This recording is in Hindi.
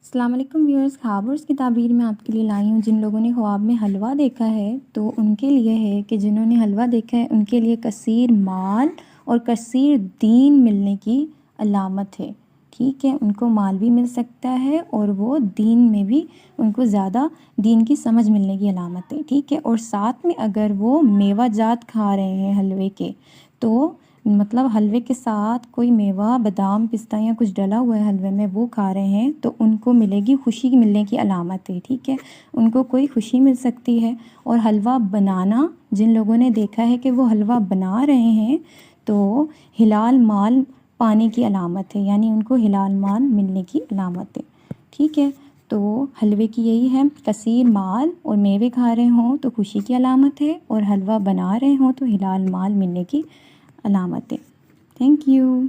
अस्सलाम वालेकुम व्यूअर्स, ख्वाबों की ताबीर में आपके लिए लाई हूँ। जिन लोगों ने ख्वाब में हलवा देखा है तो उनके लिए है कि जिन्होंने हलवा देखा है उनके लिए कसीर माल और कसीर दीन मिलने की अलामत है। ठीक है, उनको माल भी मिल सकता है और वो दीन में भी उनको ज़्यादा दीन की समझ मिलने की अलामत है। ठीक है, और साथ में अगर वो मेवा जात खा रहे हैं हलवे के, तो मतलब हलवे के साथ कोई मेवा, बादाम, पिस्ता या कुछ डला हुआ है हलवे में, वो खा रहे हैं तो उनको मिलेगी, खुशी मिलने की अलामत है। ठीक है, उनको कोई खुशी मिल सकती है। और हलवा बनाना, जिन लोगों ने देखा है कि वो हलवा बना रहे हैं तो हिलाल माल पाने की अलामत है, यानी उनको हिलाल माल मिलने की अलामत है। ठीक है, तो हलवे की यही है, कसीर माल और मेवे खा रहे हों तो खुशी की अलामत है, और हलवा बना रहे हों तो हिलाल माल मिलने की अलामत है। Thank you.